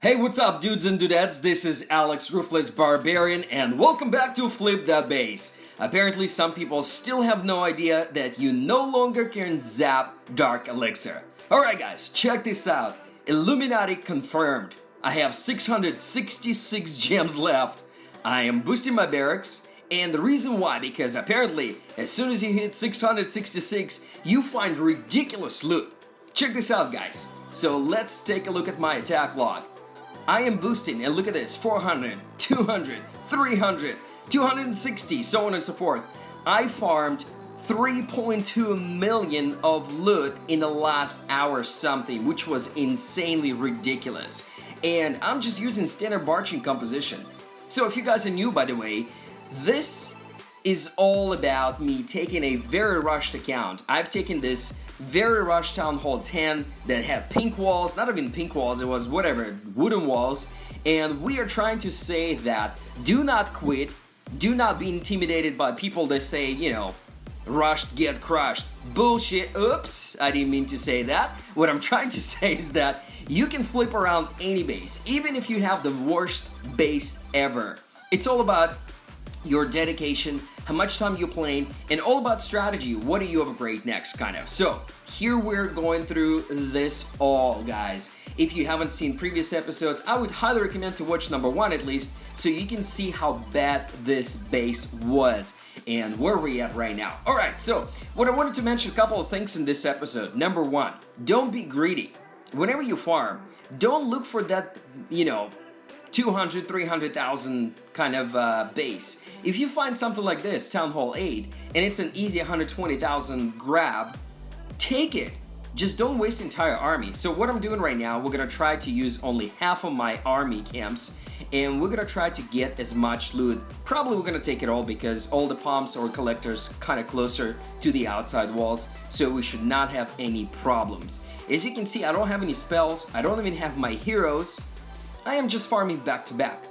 Hey, what's up, dudes and dudettes? This is Alex Ruthless Barbarian, and welcome back to Flip That Base. Apparently, some people still have no idea that you no longer can zap Dark Elixir. Alright guys, check this out. Illuminati confirmed. I have 666 gems left. I am boosting my barracks, and the reason why, because apparently, as soon as you hit 666, you find ridiculous loot. Check this out, guys. So let's take a look at my attack log. I am boosting, and look at this, 400, 200, 300, 260, so on and so forth. I farmed 3.2 million of loot in the last hour something, which was insanely ridiculous. And I'm just using standard marching composition. So if you guys are new, by the way, this is all about me taking a very rushed account. I've taken this very rushed Town Hall 10 that had pink walls, not even pink walls, it was whatever, wooden walls, and we are trying to say that do not quit, do not be intimidated by people that say, you know, rushed, get crushed. Bullshit. Oops, I didn't mean to say that. What I'm trying to say is that you can flip around any base, even if you have the worst base ever. It's all about your dedication, how much time you're playing, and all about strategy. What do you upgrade next, kind of. So here we're going through this all, guys. If you haven't seen previous episodes, I would highly recommend to watch number 1 at least, so you can see how bad this base was and where we're at right now. Alright, so what I wanted to mention a couple of things in this episode. Number 1, don't be greedy. Whenever you farm, don't look for that, you know, 200, 300,000 kind of base. If you find something like this, Town Hall 8, and it's an easy 120,000 grab, take it. Just don't waste entire army. So what I'm doing right now, we're gonna try to use only half of my army camps, and we're gonna try to get as much loot. Probably we're gonna take it all because all the pumps or collectors kind of closer to the outside walls, so we should not have any problems. As you can see, I don't have any spells, I don't even have my heroes. I am just farming back to back.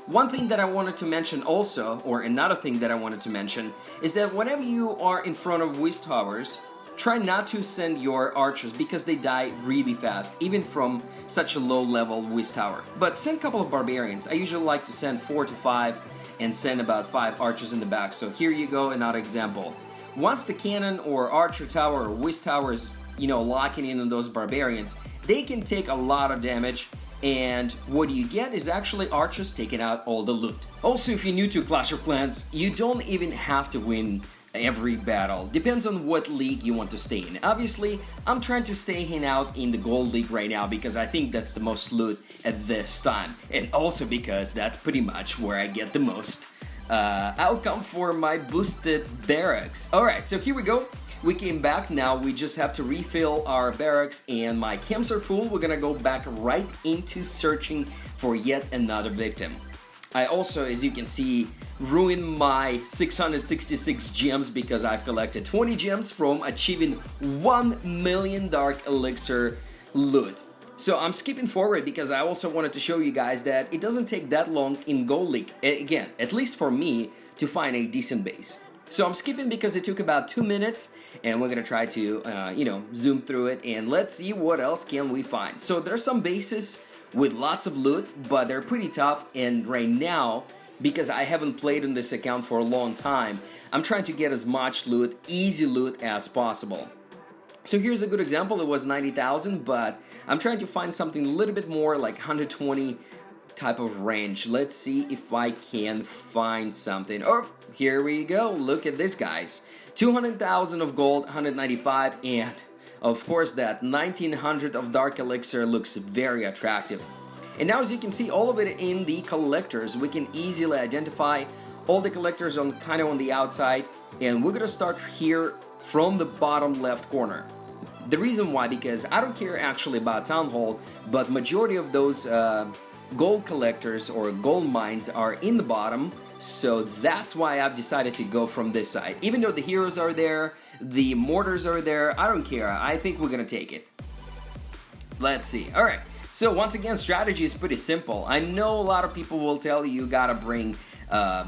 One thing that I wanted to mention also, or another thing that I wanted to mention, is that whenever you are in front of whiz towers, try not to send your archers because they die really fast, even from such a low level whiz tower. But send a couple of barbarians. I usually like to send 4 to 5 and send about 5 archers in the back. So here you go, another example. Once the cannon or archer tower or whiz tower is, you know, locking in on those barbarians, they can take a lot of damage. And what you get is actually archers taking out all the loot. Also, if you're new to Clash of Clans, you don't even have to win every battle. Depends on what league you want to stay in. Obviously, I'm trying to stay out in the gold league right now because I think that's the most loot at this time. And also because that's pretty much where I get the most outcome for my boosted barracks. Alright, so here we go. We came back, now we just have to refill our barracks and my camps are full. We're gonna go back right into searching for yet another victim. I also, as you can see, ruined my 666 gems because I've collected 20 gems from achieving 1 million Dark Elixir loot. So I'm skipping forward because I also wanted to show you guys that it doesn't take that long in Gold League, again, at least for me, to find a decent base. So I'm skipping because it took about 2 minutes, and we're gonna try to, you know, zoom through it, and let's see what else can we find. So there's some bases with lots of loot, but they're pretty tough, and right now, because I haven't played on this account for a long time, I'm trying to get as much loot, easy loot as possible. So here's a good example. It was 90,000, but I'm trying to find something a little bit more like 120 type of range. Let's see if I can find something. Oh, here we go. Look at this, guys. 200,000 of gold, 195, and of course that 1900 of Dark Elixir looks very attractive. And now, as you can see, all of it in the collectors. We can easily identify all the collectors on kind of on the outside, and we're gonna start here from the bottom left corner. The reason why, because I don't care actually about Town Hall, but majority of those gold collectors or gold mines are in the bottom, so that's why I've decided to go from this side. Even though the heroes are there, the mortars are there, I don't care. I think we're gonna take it. Let's see. Alright, so once again, strategy is pretty simple. I know a lot of people will tell you gotta bring,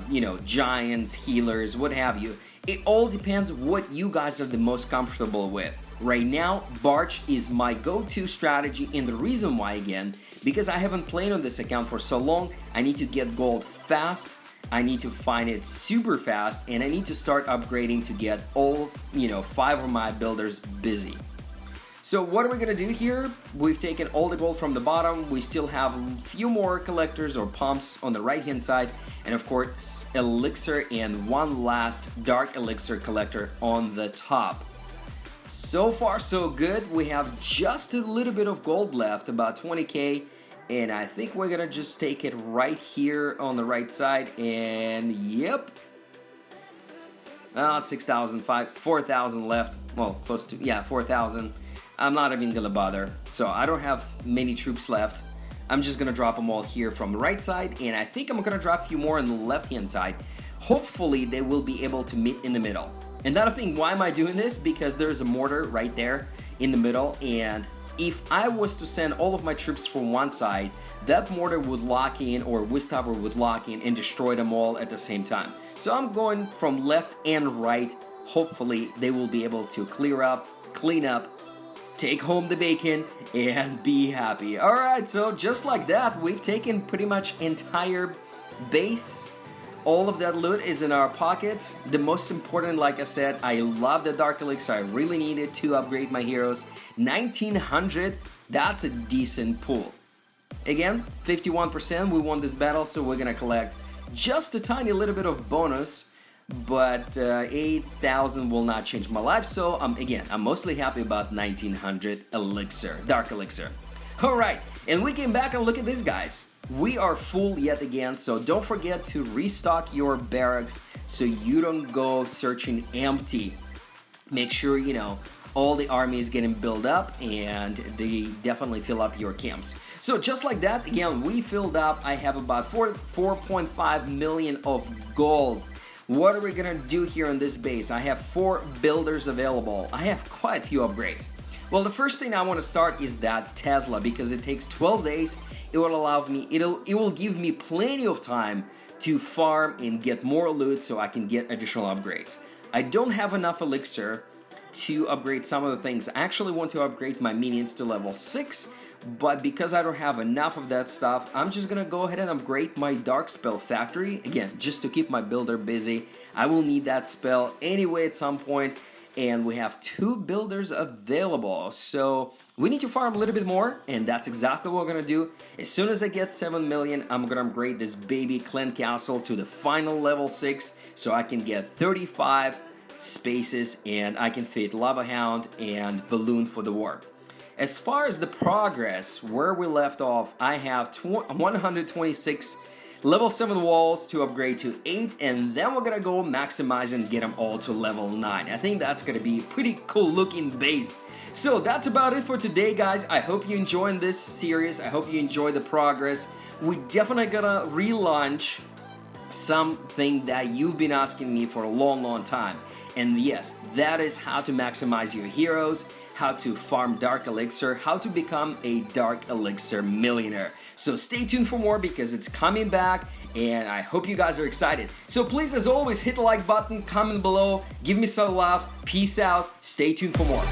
you know, giants, healers, what have you. It all depends what you guys are the most comfortable with. Right now, Barge is my go-to strategy, and the reason why, again, because I haven't played on this account for so long, I need to get gold fast, I need to find it super fast, and I need to start upgrading to get all, 5 of my builders busy. So what are we gonna do here? We've taken all the gold from the bottom, we still have a few more collectors or pumps on the right hand side, and of course elixir and one last dark elixir collector on the top. So far so good, we have just a little bit of gold left, about 20k, and I think we're gonna just take it right here on the right side, and yep. 6,000, 4,000 left, well close to, yeah, 4,000. I'm not even gonna bother, so I don't have many troops left. I'm just gonna drop them all here from the right side, and I think I'm gonna drop a few more on the left hand side. Hopefully they will be able to meet in the middle. Another thing, why am I doing this? Because there's a mortar right there in the middle, and if I was to send all of my troops from one side, that mortar would lock in, or Wistopper would lock in and destroy them all at the same time. So I'm going from left and right. Hopefully they will be able to clear up, clean up, take home the bacon, and be happy. Alright, so just like that, we've taken pretty much entire base. All of that loot is in our pocket. The most important, like I said, I love the Dark Elixir. I really need it to upgrade my heroes. 1900, that's a decent pool. Again, 51%, we won this battle, so we're gonna collect just a tiny little bit of bonus, but 8,000 will not change my life, so again, I'm mostly happy about 1900 elixir, Dark Elixir. Alright, and we came back and look at this, guys. We are full yet again, so don't forget to restock your barracks so you don't go searching empty. Make sure, all the army is getting built up, and they definitely fill up your camps. So just like that, again, we filled up. I have about 4.5 million of gold. What are we gonna do here on this base? I have 4 builders available. I have quite a few upgrades. Well, the first thing I want to start is that Tesla, because it takes 12 days. It will allow me, it will give me plenty of time to farm and get more loot so I can get additional upgrades. I don't have enough elixir to upgrade some of the things. I actually want to upgrade my minions to level 6, but because I don't have enough of that stuff, I'm just gonna go ahead and upgrade my Dark Spell Factory, again, just to keep my builder busy. I will need that spell anyway at some point, and we have 2 builders available, so we need to farm a little bit more, and that's exactly what we're gonna do. As soon as I get 7 million, I'm gonna upgrade this baby Clan Castle to the final level 6, so I can get 35 spaces, and I can fit Lava Hound and Balloon for the war. As far as the progress, where we left off, I have 126 level 7 walls to upgrade to 8, and then we're gonna go maximize and get them all to level 9. I think that's gonna be a pretty cool looking base. So that's about it for today, guys. I hope you enjoyed this series. I hope you enjoy the progress. We definitely gonna relaunch something that you've been asking me for a long time. And yes, that is how to maximize your heroes, how to farm Dark Elixir, how to become a Dark Elixir millionaire. So stay tuned for more because it's coming back, and I hope you guys are excited. So please, as always, hit the like button, comment below, give me some love, peace out, stay tuned for more.